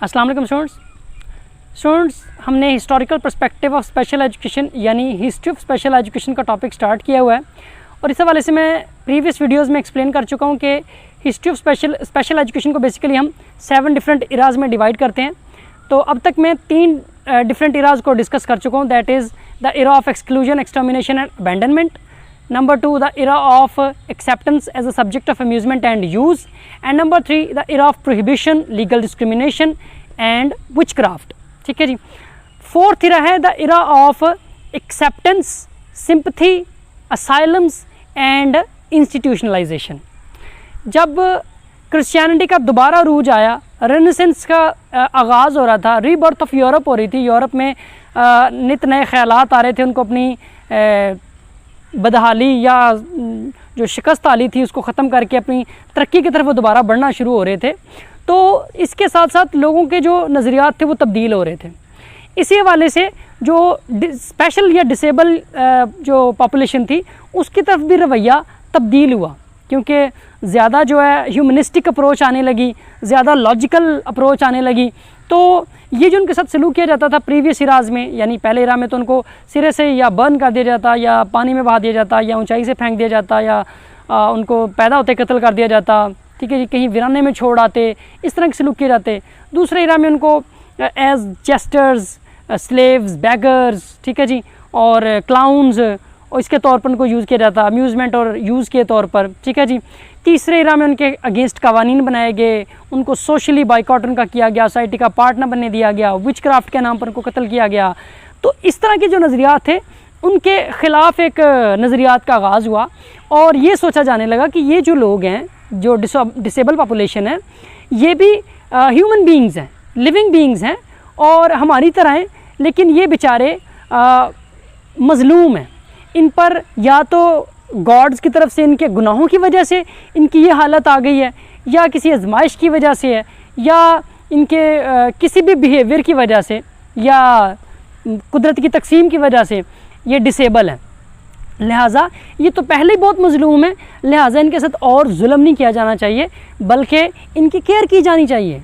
अस्सलाम वालेकुम स्टूडेंट्स, हमने historical perspective of special education यानी हिस्ट्री ऑफ स्पेशल एजुकेशन का टॉपिक स्टार्ट किया हुआ है और इस हवाले से मैं प्रीवियस वीडियोस में एक्सप्लेन कर चुका हूँ कि हिस्ट्री ऑफ स्पेशल एजुकेशन को बेसिकली हम 7 डिफरेंट इराज में डिवाइड करते हैं। तो अब तक मैं 3 डिफरेंट इराज को डिस्कस कर चुका हूँ, that is the era of exclusion, extermination and abandonment. Number 2, the era of acceptance as a subject of amusement and use, and number 3, the era of prohibition, legal discrimination and witchcraft। ठीक है जी। 4th era है the era of acceptance, sympathy, asylums and institutionalization। जब Christianity का दोबारा रूज आया, renaissance का आगाज़ हो रहा था, रीबर्थ ऑफ यूरोप हो रही थी, यूरोप में नित नए ख्यालात आ रहे थे, उनको अपनी बदहाली या जो शिकस्त आली थी उसको ख़त्म करके अपनी तरक्की की तरफ वो दोबारा बढ़ना शुरू हो रहे थे। तो इसके साथ साथ लोगों के जो नज़रियात थे वो तब्दील हो रहे थे। इसी हवाले से जो स्पेशल या डिसेबल जो पॉपुलेशन थी उसकी तरफ भी रवैया तब्दील हुआ, क्योंकि ज़्यादा जो है ह्यूमनिस्टिक अप्रोच आने लगी, ज़्यादा लॉजिकल अप्रोच आने लगी। तो ये जो उनके साथ सलूक किया जाता था प्रीवियस इराज में, यानी पहले इरा में तो उनको सिरे से या बर्न कर दिया जाता, या पानी में बहा दिया जाता, या ऊंचाई से फेंक दिया जाता, या उनको पैदा होते कत्ल कर दिया जाता, ठीक है जी, कहीं वीराने में छोड़ आते, इस तरह के सलूक किए जाते। दूसरे इरा में उनको एज जेस्टर्स, स्लेव्स, बैगर्स, ठीक है जी, और क्लाउन्स और इसके तौर पर उनको यूज़ किया जाता, अम्यूज़मेंट और यूज़ के तौर पर, ठीक है जी। तीसरे इरा में उनके अगेंस्ट कवानीन बनाए गए, उनको सोशली बाइकआउट उनका किया गया, सोसाइटी का पार्ट न बनने दिया गया, विच क्राफ्ट के नाम पर उनको कत्ल किया गया। तो इस तरह के जो नज़रियात थे उनके ख़िलाफ़ एक नज़रियात का आगाज़ हुआ और ये सोचा जाने लगा कि ये जो लोग हैं, जो डिसेबल पॉपुलेशन है, ये भी ह्यूमन बींग्स हैं, लिविंग बींग्स हैं और हमारी तरह हैं, लेकिन ये बेचारे मज़लूम हैं। इन पर या तो गॉड्स की तरफ से इनके गुनाहों की वजह से इनकी ये हालत आ गई है, या किसी आजमाइश की वजह से है, या इनके किसी भी बिहेवियर की वजह से, या कुदरत की तकसीम की वजह से ये डिसेबल हैं। लिहाजा ये तो पहले ही बहुत मजलूम है, लिहाजा इनके साथ और जुल्म नहीं किया जाना चाहिए, बल्कि इनकी केयर की जानी चाहिए।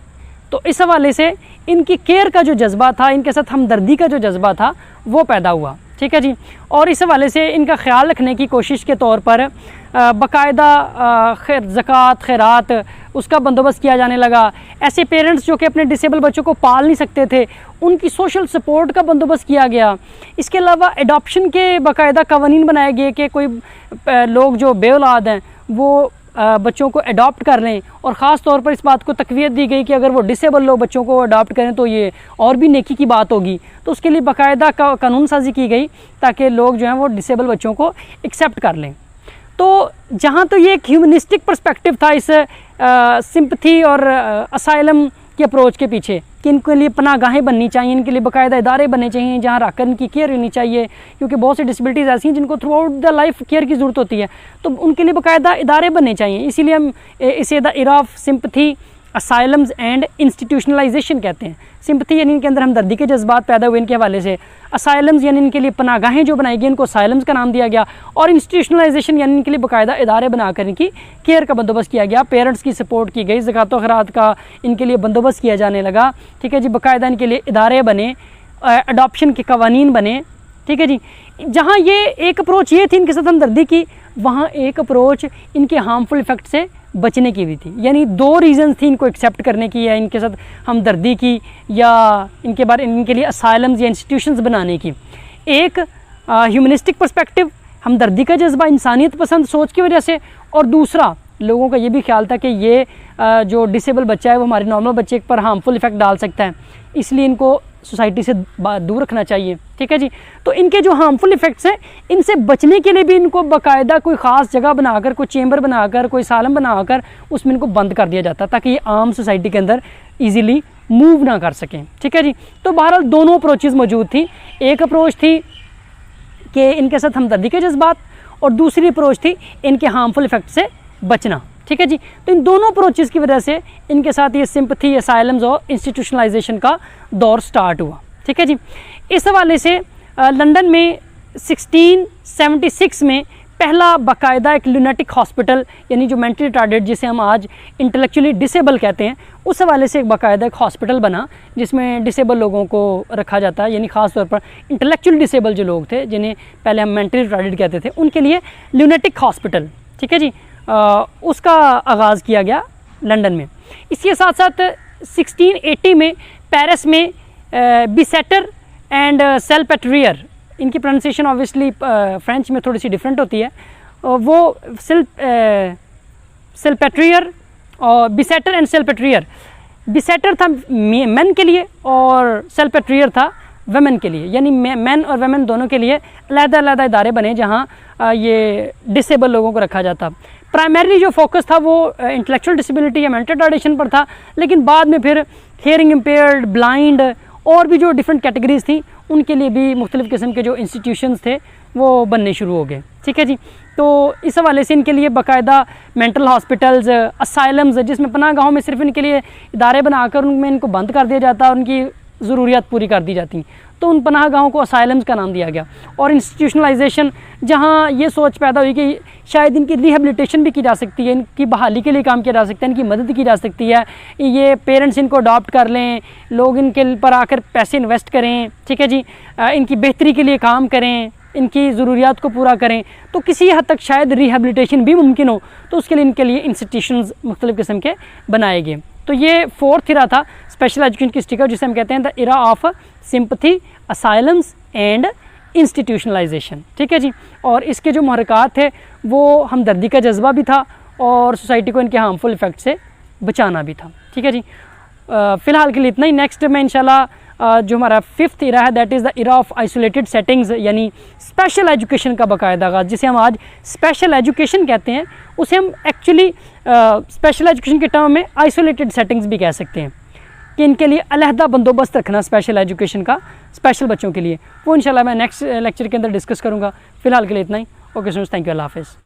तो इस हवाले से इनकी केयर का जो जज्बा था, इनके साथ हमदर्दी का जो जज्बा था वो पैदा हुआ, ठीक है जी। और इस हवाले से इनका ख्याल रखने की कोशिश के तौर पर बाकायदा ज़कात, खैरात उसका बंदोबस्त किया जाने लगा। ऐसे पेरेंट्स जो कि अपने डिसेबल बच्चों को पाल नहीं सकते थे, उनकी सोशल सपोर्ट का बंदोबस्त किया गया। इसके अलावा एडॉप्शन के बाकायदा कवानीन बनाए गए कि कोई लोग जो बेऔलाद हैं वो बच्चों को अडॉप्ट कर लें, और ख़ास तौर पर इस बात को तक़वियत दी गई कि अगर वो डिसेबल लोग बच्चों को अडॉप्ट करें तो ये और भी नेकी की बात होगी। तो उसके लिए बाकायदा कानून साजी की गई ताकि लोग जो हैं वो डिसेबल बच्चों को एक्सेप्ट कर लें। तो जहाँ तो ये एक ह्यूमनिस्टिक पर्सपेक्टिव था इस सिंपथी और असाइलम की अप्रोच के पीछे कि इनके लिए पनाहगाहें बननी चाहिए, इनके लिए बाकायदा इदारे बनने चाहिए जहाँ रहकर इनकी केयर होनी चाहिए, क्योंकि बहुत सी डिसेबिलिटीज़ ऐसी हैं जिनको through out the life care की ज़रूरत होती है, तो उनके लिए बाकायदा इदारे बनने चाहिए। इसीलिए हम इसे the era of sympathy, asylums and institutionalisation कहते हैं। सिंपथी यानी इनके अंदर हमदर्दी के जज्बात पैदा हुए इनके हवाले से, असाइलम्स यानी इनके लिए पनाहगाहें जो बनाई गई इनको असाइलम्स का नाम दिया गया, और इंस्टीट्यूशनलाइजेशन यानी इनके लिए बाकायदा इदारे बनाकर इनकी केयर का बंदोबस्त किया गया, पेरेंट्स की सपोर्ट की गई, ज़कात व खैरात का इनके लिए बंदोबस्त किया जाने लगा, ठीक है जी। बाकायदा इनके लिए इदारे बने, अडॉप्शन के कवानीन बने, ठीक है जी। जहाँ ये एक अप्रोच ये थी इनके साथ हमदर्दी की, वहाँ एक अप्रोच इनके हार्मफुल इफ़ेक्ट से बचने की भी थी। यानी 2 रीज़न थी इनको एक्सेप्ट करने की या इनके साथ हमदर्दी की, या इनके लिए असाइलम्स या इंस्टीट्यूशंस बनाने की। एक ह्यूमनिस्टिक पर्सपेक्टिव, हमदर्दी का जज्बा, इंसानियत पसंद सोच की वजह से, और दूसरा लोगों का ये भी ख्याल था कि ये जो डिसेबल बच्चा है वो हमारे नॉर्मल बच्चे पर हार्मफुल इफ़ेक्ट डाल सकता है, इसलिए इनको सोसाइटी से दूर रखना चाहिए, ठीक है जी। तो इनके जो हार्मफुल इफ़ेक्ट्स हैं इनसे बचने के लिए भी इनको बाकायदा कोई ख़ास जगह बनाकर, कोई चेंबर बनाकर, कोई सालम बनाकर उसमें इनको बंद कर दिया जाता ताकि ये आम सोसाइटी के अंदर ईज़िली मूव ना कर सकें, ठीक है जी। तो बहरहाल दोनों अप्रोचेज़ मौजूद थी। एक अप्रोच थी कि इनके साथ हमदर्दी के जज्बात, और दूसरी अप्रोच थी इनके हार्मफुल इफ़ेक्ट से बचना, ठीक है जी। तो इन दोनों अप्रोचेज़ की वजह से इनके साथ ये सिंपथी, असाइलम्स और इंस्टीट्यूशनलाइजेशन का दौर स्टार्ट हुआ, ठीक है जी। इस हवाले से लंदन में 1676 में पहला बाकायदा एक लूनेटिक हॉस्पिटल, यानी जो मेंटली रिटार्डेड जिसे हम आज इंटेलेक्चुअली डिसेबल कहते हैं, उस हवाले से एक बाकायदा एक हॉस्पिटल बना जिसमें डिसेबल लोगों को रखा जाता है, यानी ख़ास तौर पर इंटेलेक्चुअल डिसेबल जो लोग थे जिन्हें पहले हम मेंटली रिटार्डेड कहते थे, उनके लिए लूनेटिक हॉस्पिटल, ठीक है जी, उसका आगाज़ किया गया लंदन में। इसके साथ साथ 1680 में पेरिस में बिसेटर एंड सेल्पेट्रियर, इनकी प्रोनाउंसिएशन ऑब्वियसली फ्रेंच में थोड़ी सी डिफरेंट होती है, वो सेल्पेट्रियर और बिसेटर एंड सेल्पेट्रियर, बिसेटर था मेन के लिए और सेल्पेट्रियर था वेमेन के लिए, यानी मेन और वेमेन दोनों के लिए अलग-अलग इदारे बने जहाँ ये डिसेबल लोगों को रखा जाता। प्राइमरीली जो फोकस था वो इंटेलेक्चुअल डिसेबिलिटी या मेंटल रिटार्डेशन पर था, लेकिन बाद में फिर हियरिंग इम्पेयर्ड, ब्लाइंड और भी जो डिफरेंट कैटेगरीज थी उनके लिए भी मुख्तलिफ़ किस्म के जो इंस्टीट्यूशंस थे वो बनने शुरू हो गए, ठीक है जी। तो इस हवाले से इनके लिए बाकायदा मेंटल हॉस्पिटल्स, असाइलम्स, जिसमें पनाहगाहों में सिर्फ इनके लिए इदारे बनाकर उनमें इनको बंद कर दिया जाता और उनकी ज़रूरियात पूरी कर दी जाती, तो उन पनाहगाहों को असाइलम्स का नाम दिया गया। और इंस्टीट्यूशनलाइजेशन, जहाँ ये सोच पैदा हुई कि शायद इनकी रिहेबिलिटेशन भी की जा सकती है, इनकी बहाली के लिए काम किया जा सकता है, इनकी मदद की जा सकती है, ये पेरेंट्स इनको अडॉप्ट कर लें, लोग इनके पर आकर पैसे इन्वेस्ट करें, ठीक है जी, इनकी बेहतरी के लिए काम करें, इनकी ज़रूरियात को पूरा करें, तो किसी हद तक शायद रिहेबिलिटेशन भी मुमकिन हो, तो उसके लिए इनके लिए इंस्टीट्यूशंस मुख्तलिफ़ किस्म के बनाए गए। तो ये फोर्थ इरा था स्पेशल एजुकेशन की हिस्ट्री का, जिसे हम कहते हैं the era of sympathy, asylums and institutionalisation, ठीक है जी। और इसके जो महरक़ात थे वो हमदर्दी का जज्बा भी था और सोसाइटी को इनके हार्मफुल इफ़ेक्ट से बचाना भी था, ठीक है जी। फ़िलहाल के लिए इतना ही। नेक्स्ट में इंशाल्लाह जो हमारा फिफ्थ इरा है that is the era of isolated settings, यानी स्पेशल एजुकेशन का बाकायदा आगाज़, जिसे हम आज स्पेशल एजुकेशन कहते हैं, उसे हम एक्चुअली स्पेशल एजुकेशन के टर्म में आइसोलेटेड सेटिंग्स भी कह सकते हैं, कि इनके लिए अलहदा बंदोबस्त रखना स्पेशल एजुकेशन का, स्पेशल बच्चों के लिए, वो इंशाल्लाह मैं नेक्स्ट लेक्चर के अंदर डिस्कस करूँगा। फ़िलहाल के लिए इतना ही। ओके स्टूडेंट्स, थैंक यू, अल्लाह हाफ़िज़।